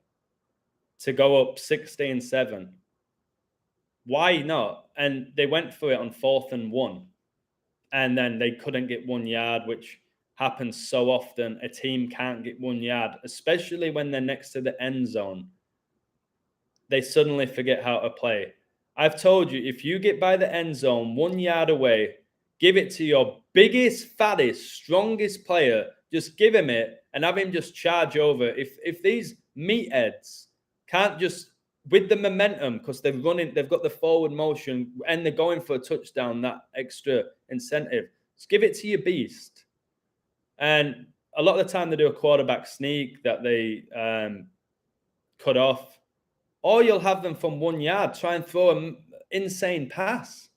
to go up 16-7? Why not? And they went for it on 4th and 1. And then they couldn't get 1 yard, which happens so often. A team can't get 1 yard, especially when they're next to the end zone. They suddenly forget how to play. I've told you, if you get by the end zone 1 yard away, give it to your biggest, fattest, strongest player. Just give him it and have him just charge over. If these meatheads can't just, with the momentum, because they've got the forward motion and they're going for a touchdown, that extra incentive, just give it to your beast. And a lot of the time they do a quarterback sneak that they cut off. or you'll have them from 1 yard try and throw an insane pass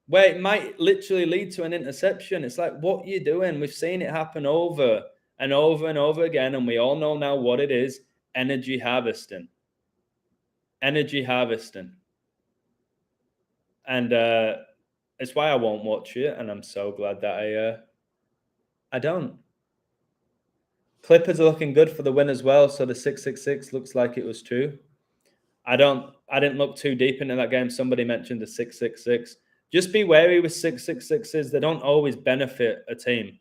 where it might literally lead to an interception. It's like, what are you doing? We've seen it happen over and over and over again, and we all know now what it is: energy harvesting. Energy harvesting. And it's why I won't watch it, and I'm so glad that I don't. Clippers are looking good for the win as well, so the 666 looks like it was true. I didn't look too deep into that game. Somebody mentioned the 666. Just be wary with 666s. They don't always benefit a team.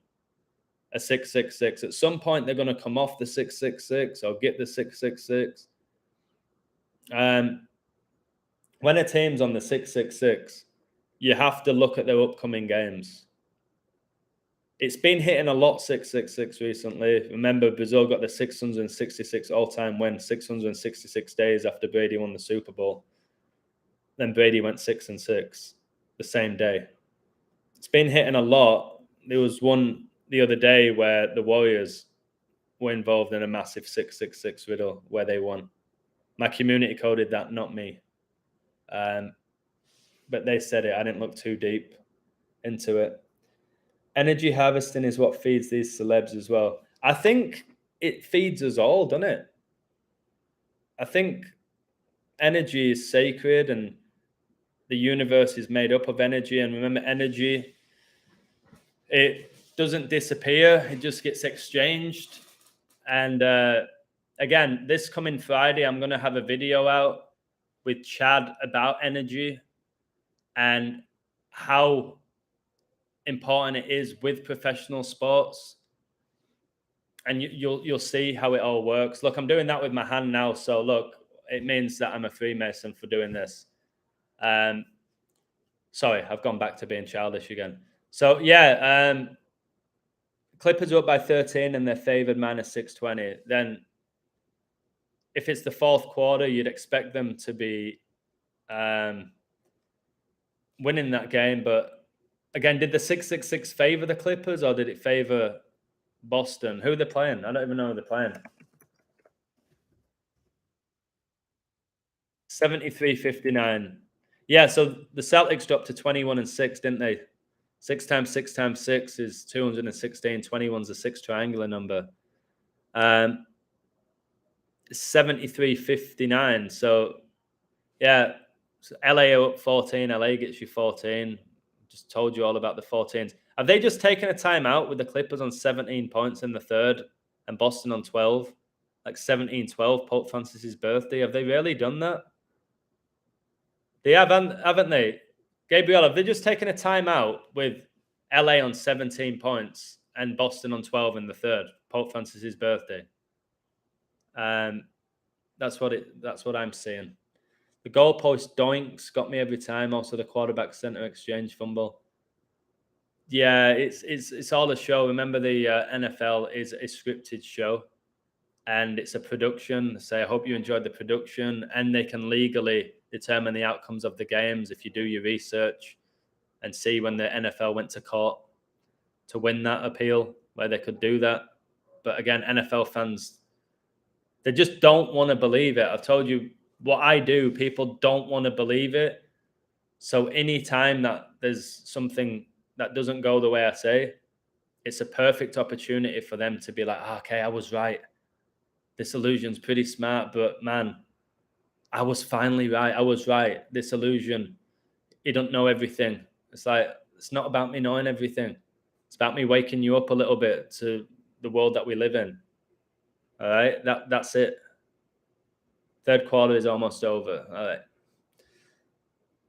A 666. At some point, they're going to come off the 666 or get the 666. When a team's on the 666, you have to look at their upcoming games. It's been hitting a lot 666 recently. Remember, Brazil got the 666 all-time win, 666 days after Brady won the Super Bowl. Then Brady went 6-6 the same day. It's been hitting a lot. There was one the other day where the Warriors were involved in a massive 666 riddle where they won. My community coded that, not me. But they said it. I didn't look too deep into it. Energy harvesting is what feeds these celebs as well. I think it feeds us all, doesn't it? I think energy is sacred and the universe is made up of energy. And remember, energy, it doesn't disappear. It just gets exchanged. And again, this coming Friday, I'm going to have a video out with Chad about energy and how important it is with professional sports, and you'll see how it all works. Look, I'm doing that with my hand now, so look, it means that I'm a Freemason for doing this. Sorry, I've gone back to being childish again. So yeah, Clippers are up by 13 and they're favored -620. Then if it's the fourth quarter, you'd expect them to be winning that game, but again, did the 666 favor the Clippers or did it favor Boston? Who are they playing? I don't even know who they're playing. 73-59. Yeah, so the Celtics dropped to 21-6, didn't they? 6 times 6 times 6 is 216. 21's a 6 triangular number. 73-59. So, yeah, so LA are up 14. LA gets you 14. Just told you all about the 14s. Have they just taken a timeout with the Clippers on 17 points in the third and Boston on 12? Like 17-12, Pope Francis's birthday. Have they really done that? They haven't they? Gabriel, have they just taken a timeout with LA on 17 points and Boston on 12 in the third? Pope Francis's birthday. That's what I'm seeing. The goalpost doinks got me every time. Also, the quarterback center exchange fumble. Yeah, it's all a show. Remember, the NFL is a scripted show, and it's a production. So I hope you enjoyed the production, and they can legally determine the outcomes of the games if you do your research and see when the NFL went to court to win that appeal, where they could do that. But again, NFL fans, they just don't want to believe it. I've told you what I do. People don't want to believe it. So anytime that there's something that doesn't go the way I say, it's a perfect opportunity for them to be like, okay, I was right. This illusion's pretty smart, but man, I was finally right. I was right. This illusion, it don't know everything. It's like, it's not about me knowing everything. It's about me waking you up a little bit to the world that we live in. All right, that's it. Third quarter is almost over. All right.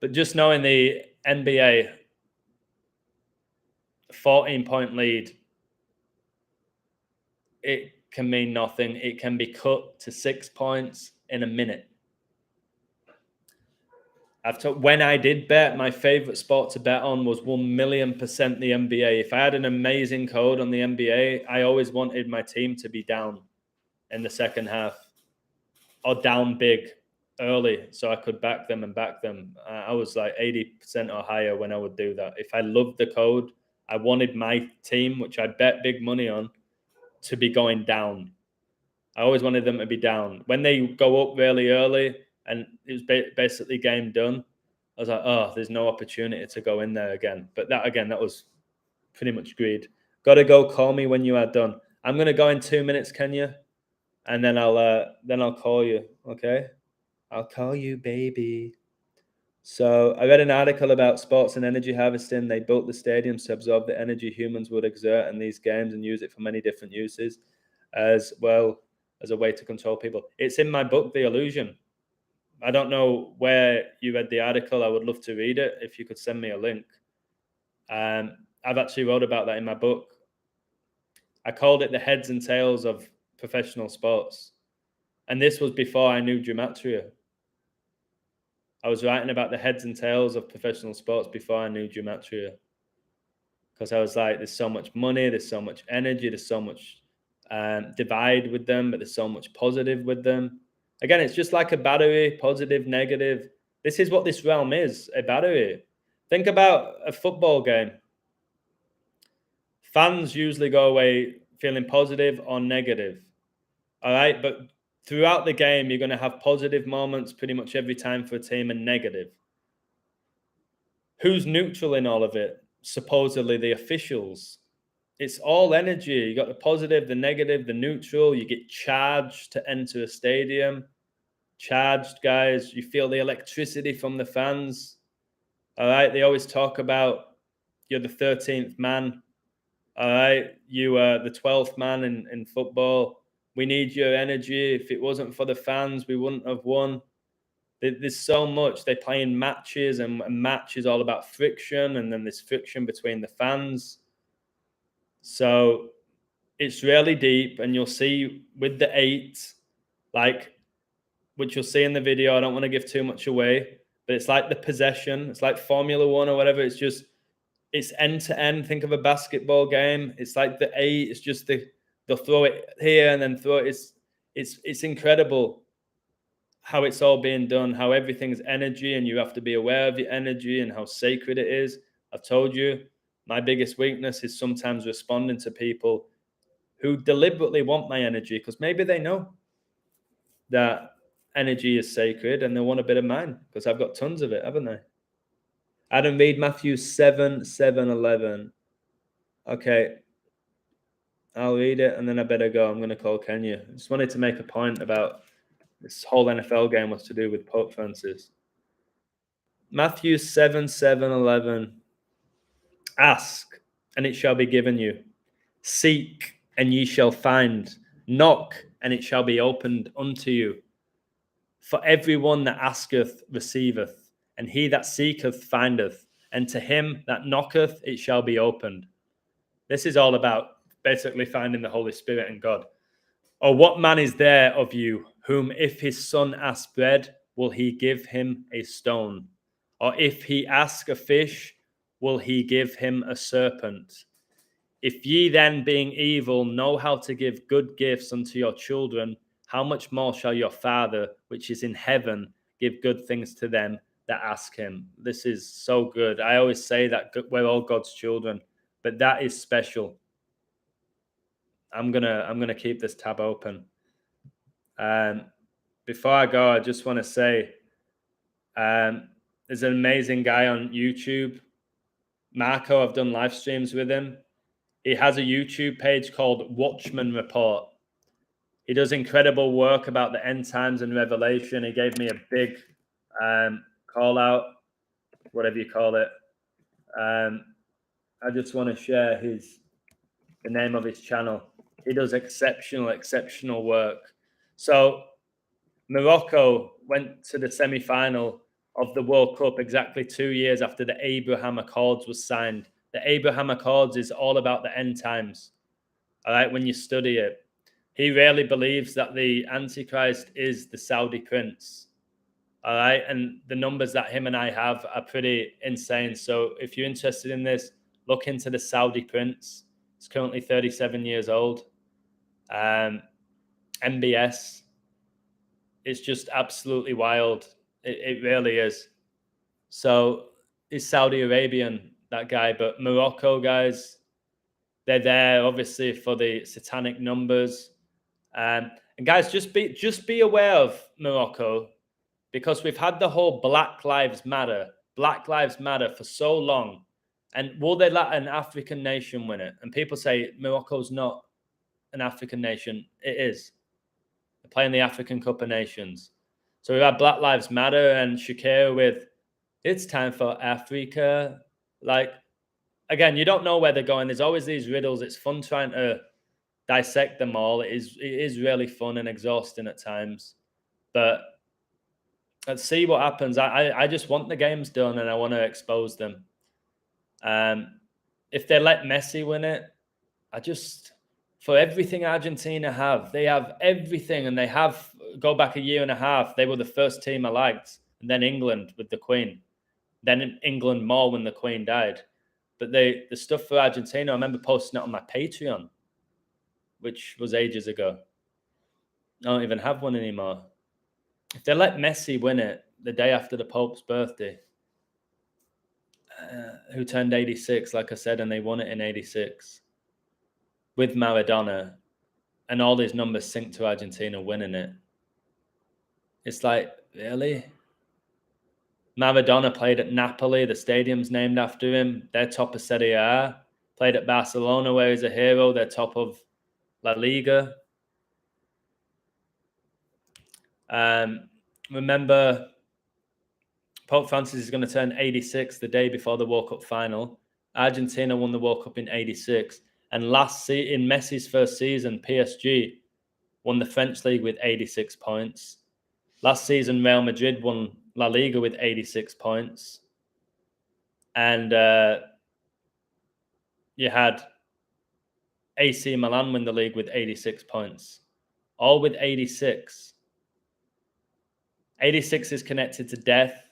But just knowing the NBA 14-point lead, it can mean nothing. It can be cut to 6 points in a minute. When I did bet, my favorite sport to bet on was 1,000,000% the NBA. If I had an amazing code on the NBA, I always wanted my team to be down in the second half or down big early so I could back them. I was like 80% or higher when I would do that. If I loved the code, I wanted my team, which I bet big money on, to be going down. I always wanted them to be down. When they go up really early and it was basically game done, I was like, oh, there's no opportunity to go in there again. But that was pretty much greed. Got to go. Call me when you are done. I'm gonna go in 2 minutes, Kenya, and then I'll call you. Okay, I'll call you, baby. So I read an article about sports and energy harvesting. They built the stadiums to absorb the energy humans would exert in these games and use it for many different uses, as well as a way to control people. It's in my book, The Illusion. I don't know where you read the article. I would love to read it if you could send me a link. I've actually wrote about that in my book. I called it the heads and tails of professional sports. And this was before I knew Gematria. I was writing about the heads and tails of professional sports before I knew Gematria. Because I was like, there's so much money, there's so much energy, there's so much divide with them, but there's so much positive with them. Again, it's just like a battery, positive, negative. This is what this realm is, a battery. Think about a football game. Fans usually go away feeling positive or negative. All right. But throughout the game, you're going to have positive moments pretty much every time for a team and negative. Who's neutral in all of it? Supposedly the officials. It's all energy. You got the positive, the negative, the neutral. You get charged to enter a stadium. Charged, guys. You feel the electricity from the fans. All right. They always talk about you're the 13th man. All right. You are the 12th man in football. We need your energy. If it wasn't for the fans, we wouldn't have won. There's so much. They play in matches, and a match is all about friction, and then there's friction between the fans. So it's really deep, and you'll see with the 8, like, which you'll see in the video. I don't want to give too much away, but it's like the possession. It's like Formula One or whatever. It's end to end. Think of a basketball game. It's like the 8. It's just they'll throw it here and then throw it. It's incredible how it's all being done, how everything's energy, and you have to be aware of your energy and how sacred it is. I've told you, my biggest weakness is sometimes responding to people who deliberately want my energy because maybe they know that energy is sacred and they want a bit of mine because I've got tons of it, haven't I? Adam, read Matthew 7:11. Okay, I'll read it and then I better go. I'm going to call Kenya. I just wanted to make a point about this whole NFL game was to do with Pope Francis. Matthew 7:11. Ask, and it shall be given you. Seek, and ye shall find. Knock, and it shall be opened unto you. For everyone that asketh receiveth, and he that seeketh findeth, and to him that knocketh it shall be opened. This is all about basically finding the Holy Spirit and God. Or what man is there of you whom if his son ask bread, will he give him a stone? Or if he ask a fish, will he give him a serpent? If ye then, being evil, know how to give good gifts unto your children, how much more shall your Father, which is in heaven, give good things to them that ask him? This is so good. I always say that we're all God's children, but that is special. I'm gonna keep this tab open. Before I go, I just want to say there's an amazing guy on YouTube, Marco. I've done live streams with him. He has a YouTube page called Watchman Report. He does incredible work about the end times and Revelation. He gave me a big call out, whatever you call it. I just want to share the name of his channel. He does exceptional work. So Morocco went to the semi-final of the World Cup exactly 2 years after the Abraham Accords was signed. The Abraham Accords is all about the end times. All right, when you study it. He really believes that the Antichrist is the Saudi prince. All right, and the numbers that him and I have are pretty insane. So if you're interested in this, look into the Saudi prince. He's currently 37 years old. MBS. It's just absolutely wild. It really is. So he's Saudi Arabian, that guy, but Morocco guys, they're there obviously for the satanic numbers. And guys, just be aware of Morocco, because we've had the whole Black Lives Matter for so long. And will they let an African nation win it? And people say Morocco's not an African nation. It is. They're playing the African Cup of Nations. So we've had Black Lives Matter and Shakira with "It's time for Africa." Like, again, you don't know where they're going. There's always these riddles. It's fun trying to dissect them all. It is really fun and exhausting at times. But let's see what happens. I just want the games done and I want to expose them. If they let Messi win it, for everything Argentina have, they have everything, and they have, go back a year and a half, they were the first team I liked, and then England with the Queen, then England more when the Queen died. But the stuff for Argentina, I remember posting it on my Patreon, which was ages ago. I don't even have one anymore. If they let Messi win it the day after the Pope's birthday, who turned 86, like I said, and they won it in 86 with Maradona, and all these numbers sync to Argentina winning it. It's like, really? Maradona played at Napoli. The stadium's named after him. They're top of Serie A. Played at Barcelona, where he's a hero. They're top of La Liga. Remember, Pope Francis is going to turn 86 the day before the World Cup final. Argentina won the World Cup in 86. And in Messi's first season, PSG won the French league with 86 points. Last season, Real Madrid won La Liga with 86 points. And you had AC Milan win the league with 86 points. All with 86. 86 is connected to death.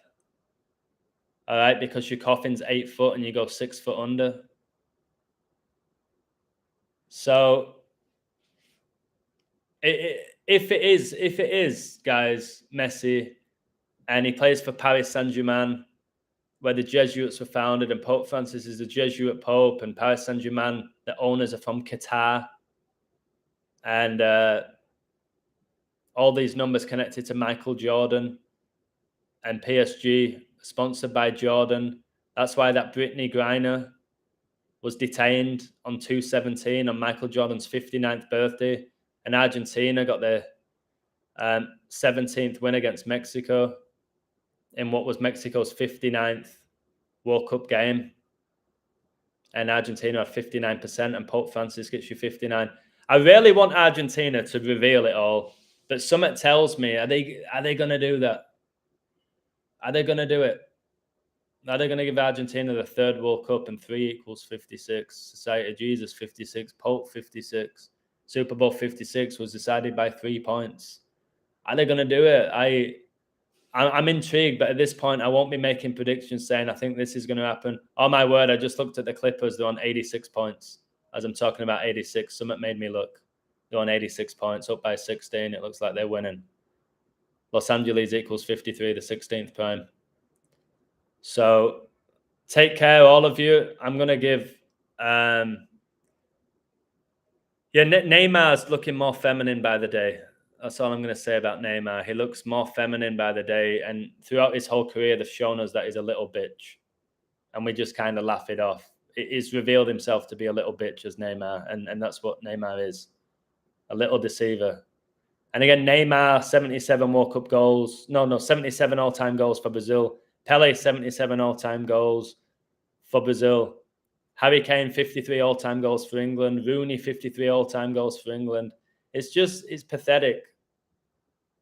All right, because your coffin's 8 foot and you go 6 foot under. So if it is, guys, Messi, and he plays for Paris Saint-Germain, where the Jesuits were founded, and Pope Francis is a Jesuit Pope, and Paris Saint-Germain, the owners are from Qatar, and all these numbers connected to Michael Jordan, and PSG sponsored by Jordan. That's why that Brittany Griner was detained on 2/17 on Michael Jordan's 59th birthday, and Argentina got their 17th win against Mexico in what was Mexico's 59th World Cup game. And Argentina have 59%, and Pope Francis gets you 59. I really want Argentina to reveal it all, but something tells me, are they going to do that? Are they going to do it? Are they going to give Argentina the third World Cup and 3 equals 56? Society of Jesus 56, Pope 56, Super Bowl 56 was decided by 3 points. Are they going to do it? I'm intrigued, but at this point, I won't be making predictions saying I think this is going to happen. Oh my word, I just looked at the Clippers. They're on 86 points. As I'm talking about 86, something made me look. They're on 86 points, up by 16. It looks like they're winning. Los Angeles equals 53, the 16th prime. So take care, all of you. I'm going to give... Neymar's looking more feminine by the day. That's all I'm going to say about Neymar. He looks more feminine by the day. And throughout his whole career, they've shown us that he's a little bitch. And we just kind of laugh it off. He's revealed himself to be a little bitch as Neymar. And that's what Neymar is. A little deceiver. And again, Neymar, 77 World Cup goals. No, 77 all-time goals for Brazil. Pele, 77 all-time goals for Brazil. Harry Kane, 53 all-time goals for England. Rooney, 53 all-time goals for England. It's pathetic.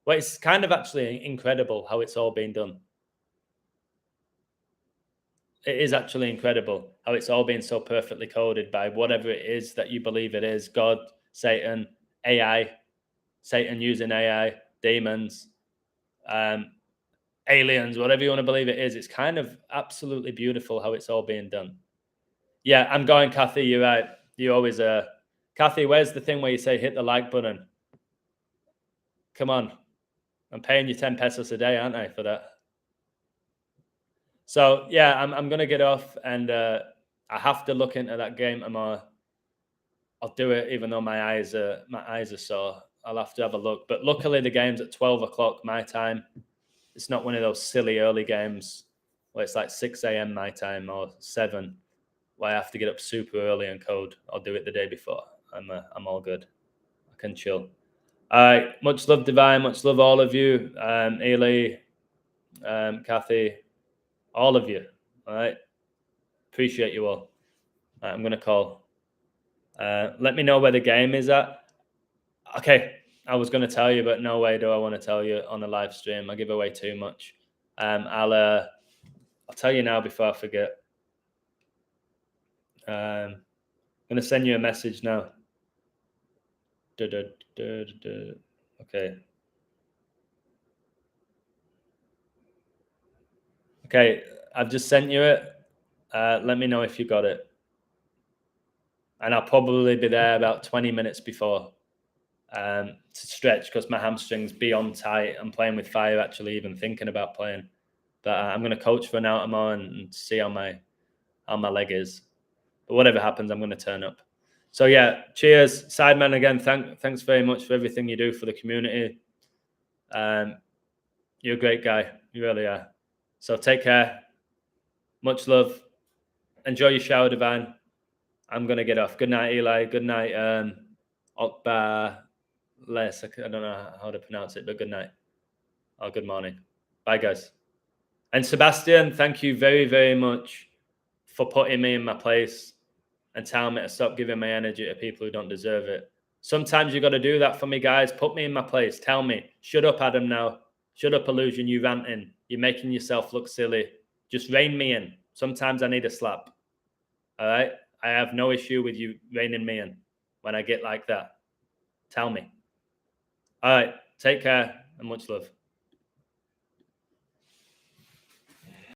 Well, it's kind of actually incredible how it's all been done. It is actually incredible how it's all been so perfectly coded by whatever it is that you believe it is. God, Satan, AI, Satan using AI, demons, aliens, whatever you want to believe it is. It's kind of absolutely beautiful how it's all being done. Yeah, I'm going, Kathy. You're right. You always Kathy, where's the thing where you say hit the like button? Come on. I'm paying you 10 pesos a day, aren't I, for that? So yeah, I'm gonna get off, and I have to look into that game tomorrow. I'll do it, even though my eyes are sore. I'll have to have a look. But luckily, the game's at 12 o'clock my time. It's not one of those silly early games where it's like 6 a.m. my time or 7, where I have to get up super early and code. I'll do it the day before. I'm all good. I can chill. All right. Much love, Divine. Much love, all of you. Ely, Kathy, all of you. All right. Appreciate you all. All right, I'm going to call. Let me know where the game is at. Okay. I was going to tell you, but no way do I want to tell you on a live stream. I give away too much. I'll tell you now before I forget. I'm going to send you a message now. Okay. Okay, I've just sent you it. Let me know if you got it. And I'll probably be there about 20 minutes before to stretch because my hamstring's beyond tight. I'm playing with fire, actually, even thinking about playing. But I'm going to coach for an hour tomorrow and see how my leg is. But whatever happens, I'm going to turn up. So yeah, cheers, Sideman. Again, thanks very much for everything you do for the community. You're a great guy. You really are. So take care. Much love. Enjoy your shower, Divine. I'm going to get off. Good night, Eli. Good night, Okba Les. I don't know how to pronounce it, but good night. Or good morning. Bye, guys. And Sebastian, thank you very, very much for putting me in my place and telling me to stop giving my energy to people who don't deserve it. Sometimes you got to do that for me, guys. Put me in my place. Tell me, shut up, Adam, now. Shut up, Illusion. You ranting. You're making yourself look silly. Just rein me in. Sometimes I need a slap. All right? I have no issue with you reining me in when I get like that. Tell me. All right. Take care and much love.